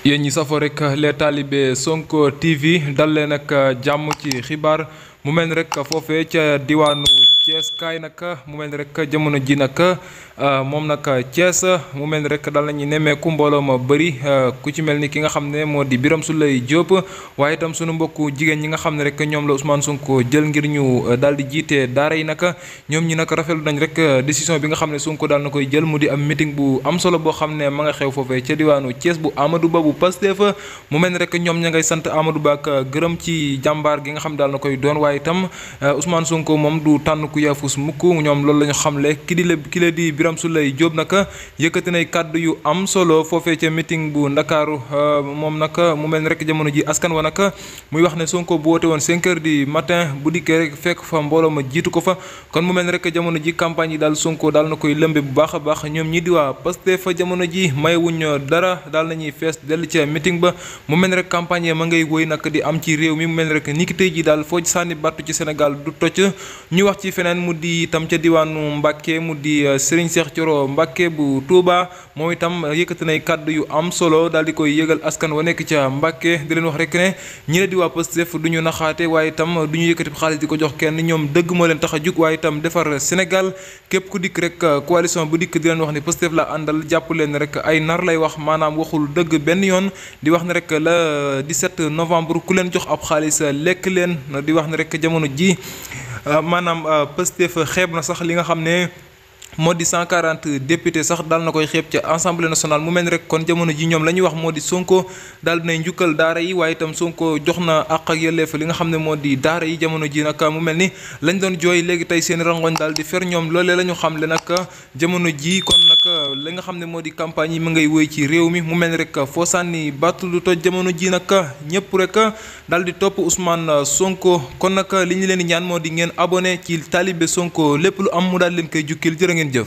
yéen ñi safoo rek les talibé Sonko TV dal leen ak jàmm ci xibaar mu mel ni rek foofee ca diwaanu Thiès kaay nag mu mel ni rek jamono ji nag moom nag Thiès mu mel ni rek dal nañu nemmeeku mbooloo ma bëri ku ci mel ni ki nga xam ne moo di Birame Souleye Diop waaye itam sunu mbokku jigéen ñi nga xam ne rek ñoom la Ousmane Sonko jël ngir ñu daal di jiite daara yi nag ñoom ñi nag rafetlu nañ rek décision bi nga xam ne Sonko daal na koy jël mu di am meeting bu am solo boo xam ne ma nga xew foofee ca diwaanu Thiès bu Amadou Ba bu Pastef mu mel ni rek ñoom ña ngay sant Amadou Ba ak gërëm ci jàmbaar gi nga xam daal na koy doon waaye itam Ousmane Sonko moom du tànn ku yaafus mukk ñoom loolu la ñu xamle ki la di Birame Souleye Diop nag yëkkati nay kàddu yu am solo foofee ca meeting bu Ndakaaru moom nag mu mel ni rek jamono ji askan wa nag muy wax ne Sonko bu woote woon 5 heures du matin bu dikkee rek fekk fa mbooloo ma jiitu ko fa kon mu mel ni rek jamono ji campagne yi daal Sonko daal na koy lëmbe bu baax a baax ñoom ñi di waa Pastef fa jamono ji mayewuñ dara daal nañuy fees dell ca meeting ba mu mel ni rek campagne ma ngay woy nag di am ci réew mi mu mel ni rek ni ki tey ji daal foo sànni battu ci Sénégal du tocc ñu wax ci feneen mu di itam ca diwaanu Mbàkke mu di Serigne Cheikh Thioro Mbàkke bu Touba moom itam yëkkati nay kàddu yu am solo daal di koy yëgal askan wa nekk ca Mbàkke di leen wax rek ne ñi ne di waa Pastef du ñu naxaate waaye itam du ñu yëkkati xaalis di ko jox kenn ñoom dëgg moo leen tax a jug waaye itam defar Sénégal képp ku dikk rek coalition bu dikk di leen wax ne Pastef la àndal jàpp leen rek ay nar lay wax maanaam waxul dëgg benn yoon di wax ne rek le 17 novembre ku leen jox ab xaalis lekk leen di wax ne rek jamono ji maanaam Pastef xeeb na sax li nga xam ne moo di 140 député sax daal na koy xeeb ca assemblée nationale mu mel ni rek kon jamono ji ñoom la ñuy wax moo di Sonko daal dinay njukkal daara yi waaye itam Sonko jox na àq ak yelleef li nga xam ne moo di daara yi jamono ji nag mu mel ni lañ doon jooy léegi tey seen rangoñ daal di fer ñoom loolee la ñu xam le nag jamono ji kon nag li nga xam ne moo di campagne yi mu ngay wéy ci réew mi mu mel ni rek foo sànni battu lu toj jamono ji nag ñëpp rek daal di topp Ousmane Sonko kon nag li ñu leen di ñaan moo di ngeen abonné ci talibé Sonko lépp lu am mu daal leen koy jukkil jërë ngeen jëf